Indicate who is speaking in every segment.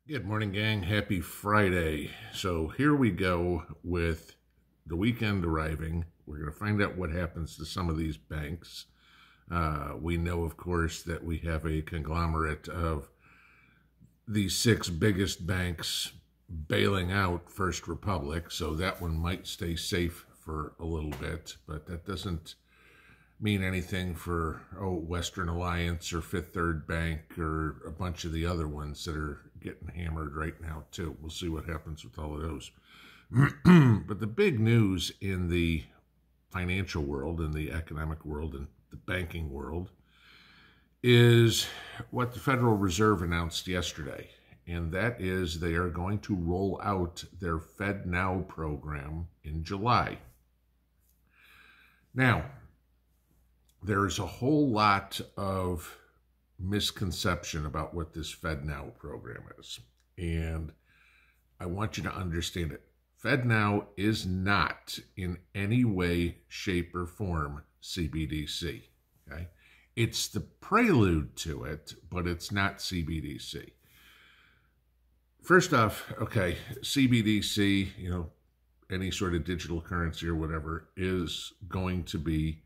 Speaker 1: Good morning, gang. Happy Friday. So here we go with the weekend arriving. We're going to find out what happens to some of these banks. We know, of course, that we have a conglomerate of the six biggest banks bailing out First Republic, so that one might stay safe for a little bit, but that doesn't mean anything for Western Alliance or Fifth Third Bank or a bunch of the other ones that are getting hammered right now too. We'll see what happens with all of those. But the big news in the financial world, in the economic world, and the banking world is what the Federal Reserve announced yesterday, and that is they are going to roll out their FedNow program in July. Now, there's a whole lot of misconception about what this FedNow program is, and I want you to understand it. FedNow is not in any way, shape, or form CBDC, okay? It's the prelude to it, but it's not CBDC. First off, okay, CBDC, any sort of digital currency or whatever, is going to be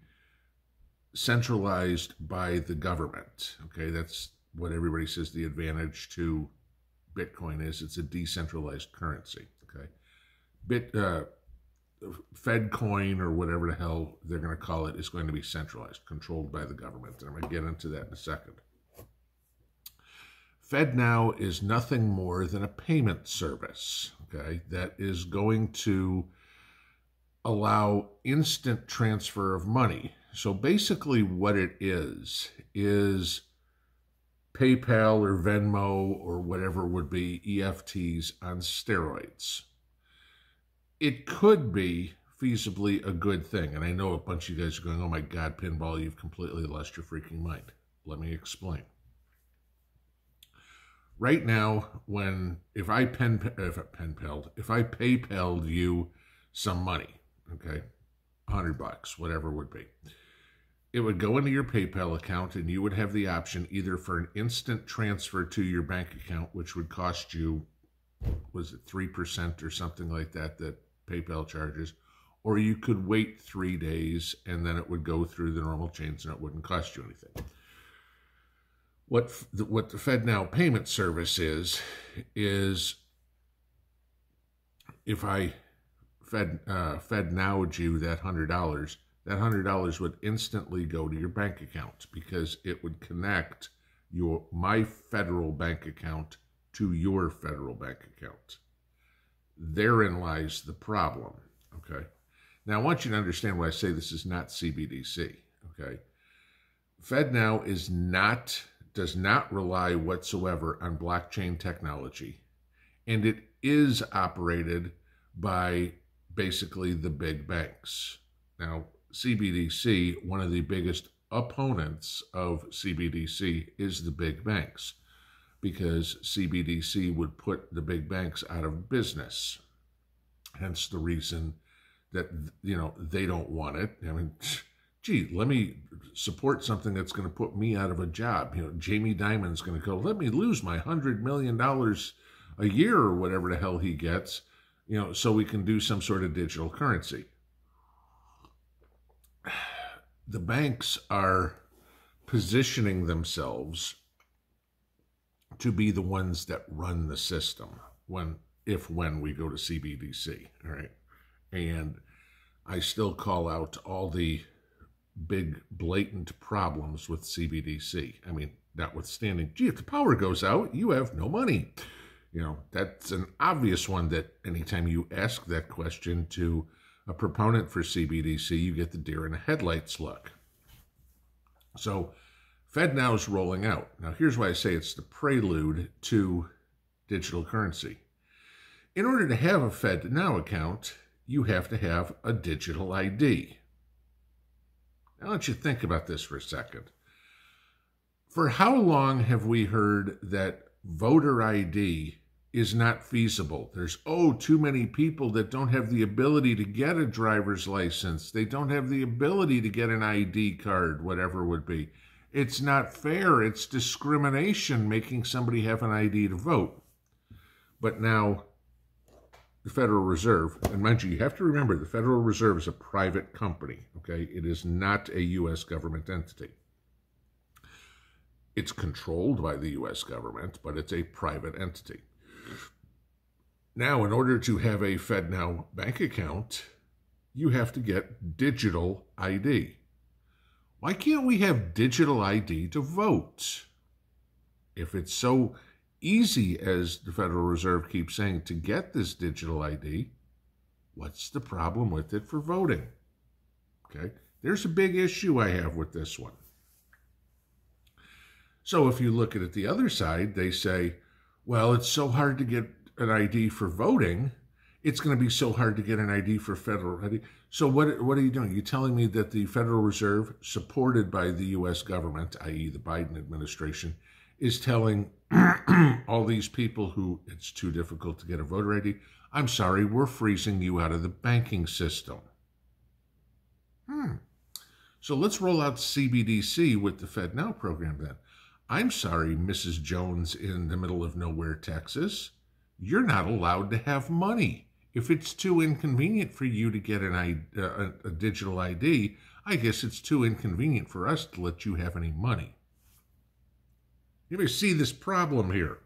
Speaker 1: centralized by the government. Okay, that's what everybody says the advantage to Bitcoin is. It's a decentralized currency. Okay, FedCoin or whatever the hell they're going to call it is going to be centralized, controlled by the government. And I'm going to get into that in a second. FedNow is nothing more than a payment service, okay, that is going to allow instant transfer of money. So basically what it is PayPal or Venmo or whatever would be EFTs on steroids. It could be feasibly a good thing. And I know a bunch of you guys are going, oh my God, Pinball, you've completely lost your freaking mind. Let me explain. Right now, if I PayPal'd you some money, okay, $100, whatever it would be, it would go into your PayPal account and you would have the option either for an instant transfer to your bank account, which would cost you, was it 3% or something like that PayPal charges, or you could wait 3 days and then it would go through the normal chains and it wouldn't cost you anything. What the FedNow payment service is if I FedNow'd you that $100, that $100 would instantly go to your bank account because it would connect my federal bank account to your federal bank account. Therein lies the problem, okay? Now, I want you to understand why I say this is not CBDC, okay? FedNow does not rely whatsoever on blockchain technology, and it is operated by basically the big banks. Now, CBDC, one of the biggest opponents of CBDC is the big banks, because CBDC would put the big banks out of business. Hence the reason that, they don't want it. I mean, gee, let me support something that's going to put me out of a job. Jamie Dimon's going to go, let me lose my $100 million a year or whatever the hell he gets, so we can do some sort of digital currency. The banks are positioning themselves to be the ones that run the system when we go to CBDC, all right? And I still call out all the big blatant problems with CBDC. I mean, notwithstanding, gee, if the power goes out, you have no money. That's an obvious one that anytime you ask that question to a proponent for CBDC, you get the deer in the headlights look. So FedNow is rolling out. Now, here's why I say it's the prelude to digital currency. In order to have a FedNow account, you have to have a digital ID. Now, I want you to think about this for a second. For how long have we heard that voter ID is not feasible? There's, too many people that don't have the ability to get a driver's license. They don't have the ability to get an ID card, whatever it would be. It's not fair. It's discrimination making somebody have an ID to vote. But now the Federal Reserve, and mind you, you have to remember the Federal Reserve is a private company, okay? It is not a U.S. government entity. It's controlled by the U.S. government, but it's a private entity. Now, in order to have a FedNow bank account, you have to get digital ID. Why can't we have digital ID to vote? If it's so easy, as the Federal Reserve keeps saying, to get this digital ID, what's the problem with it for voting? Okay, there's a big issue I have with this one. So if you look at it the other side, they say, well, it's so hard to get an ID for voting, it's going to be so hard to get an ID for federal ID. So what are you doing? You're telling me that the Federal Reserve, supported by the U.S. government, i.e. the Biden administration, is telling all these people who it's too difficult to get a voter ID, I'm sorry, we're freezing you out of the banking system. So let's roll out CBDC with the FedNow program then. I'm sorry, Mrs. Jones in the middle of nowhere, Texas. You're not allowed to have money. If it's too inconvenient for you to get a digital ID, I guess it's too inconvenient for us to let you have any money. You may see this problem here,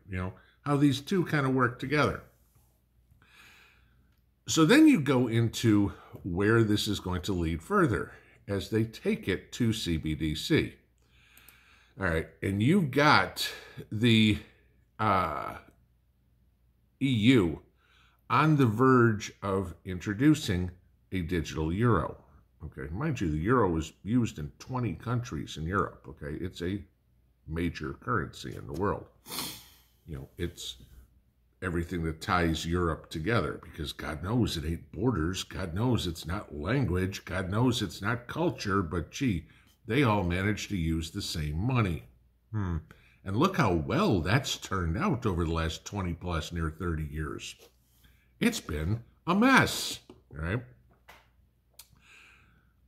Speaker 1: how these two kind of work together. So then you go into where this is going to lead further as they take it to CBDC. All right, and you've got the EU on the verge of introducing a digital euro. Okay, mind you, the euro is used in 20 countries in Europe. Okay, it's a major currency in the world. It's everything that ties Europe together, because God knows it ain't borders. God knows it's not language. God knows it's not culture, but gee, they all manage to use the same money. And look how well that's turned out over the last 20 plus, near 30 years. It's been a mess, right?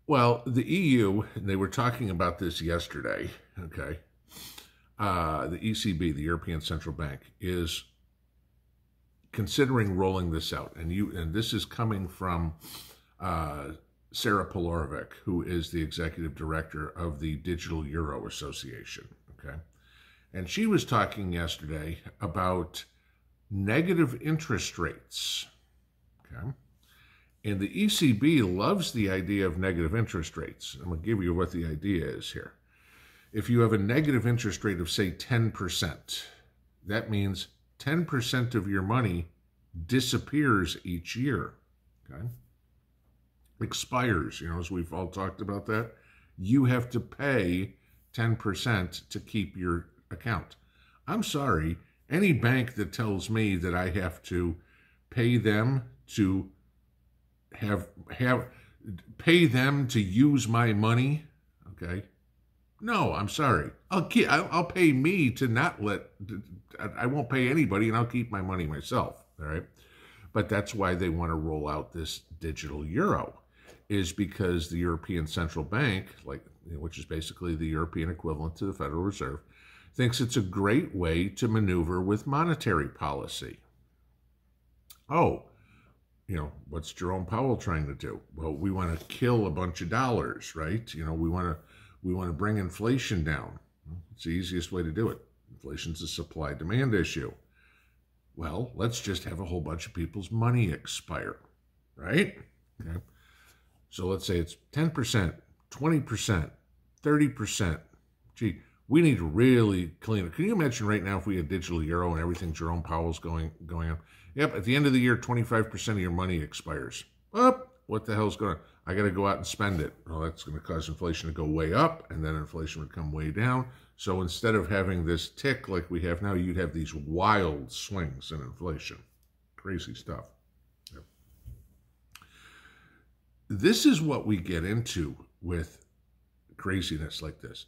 Speaker 1: Well, the EU, and they were talking about this yesterday, okay? The ECB, the European Central Bank, is considering rolling this out. And this is coming from Sarah Polorovic, who is the executive director of the Digital Euro Association, okay? And she was talking yesterday about negative interest rates, okay? And the ECB loves the idea of negative interest rates. I'm going to give you what the idea is here. If you have a negative interest rate of, say, 10%, that means 10% of your money disappears each year, okay? Expires, as we've all talked about that. You have to pay 10% to keep your account. I'm sorry, any bank that tells me that I have to pay them to pay them to use my money, okay? No, I'm sorry. I'll pay me to not I won't pay anybody, and I'll keep my money myself, all right? But that's why they want to roll out this digital euro, is because the European Central Bank, which is basically the European equivalent to the Federal Reserve, thinks it's a great way to maneuver with monetary policy. Oh, what's Jerome Powell trying to do? Well, we want to kill a bunch of dollars, right? We want to bring inflation down. It's the easiest way to do it. Inflation's a supply-demand issue. Well, let's just have a whole bunch of people's money expire, right? Okay. So let's say it's 10%, 20%, 30%. Gee, we need to really clean it. Can you imagine right now if we had digital euro and everything Jerome Powell's going on? Yep, at the end of the year, 25% of your money expires. What the hell's going on? I got to go out and spend it. Well, that's going to cause inflation to go way up, and then inflation would come way down. So instead of having this tick like we have now, you'd have these wild swings in inflation. Crazy stuff. Yep. This is what we get into with craziness like this.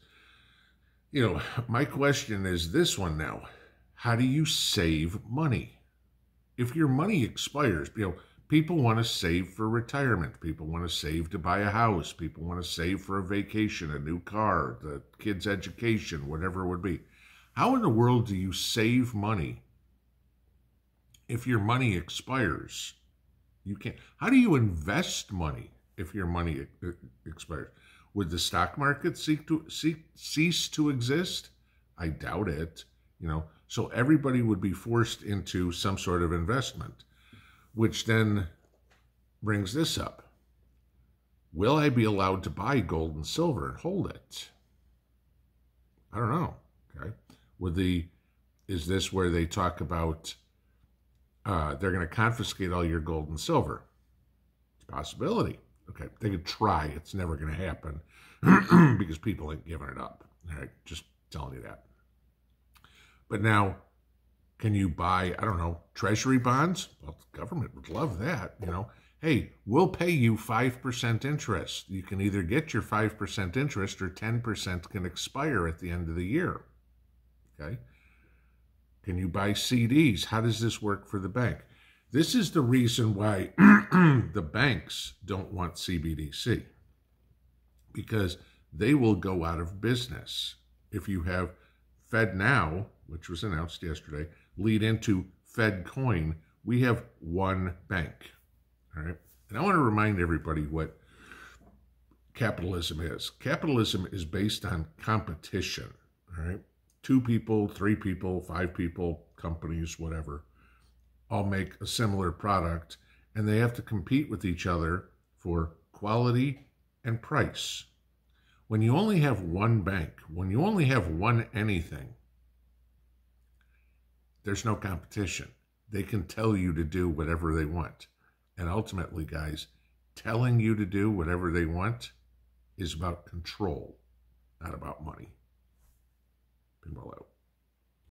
Speaker 1: My question is this one now. How do you save money? If your money expires, people want to save for retirement. People want to save to buy a house. People want to save for a vacation, a new car, the kid's education, whatever it would be. How in the world do you save money if your money expires, you can't. How do you invest money if your money expires? Would the stock market cease to exist? I doubt it. So everybody would be forced into some sort of investment, which then brings this up. Will I be allowed to buy gold and silver and hold it? I don't know. Okay. Is this where they talk about they're going to confiscate all your gold and silver? It's a possibility. Okay. They could try. It's never going to happen because people ain't giving it up. All right. Just telling you that. But now, can you buy, I don't know, treasury bonds? Well, the government would love that. Hey, we'll pay you 5% interest. You can either get your 5% interest or 10% can expire at the end of the year. Okay? Can you buy CDs? How does this work for the bank? This is the reason why the banks don't want CBDC, because they will go out of business. If you have FedNow, which was announced yesterday, lead into FedCoin, we have one bank. All right. And I want to remind everybody what capitalism is. Capitalism is based on competition. All right. 2 people, 3 people, 5 people, companies, whatever, all make a similar product, and they have to compete with each other for quality and price. When you only have one bank, when you only have one anything, there's no competition. They can tell you to do whatever they want. And ultimately, guys, telling you to do whatever they want is about control, not about money. Pinball out.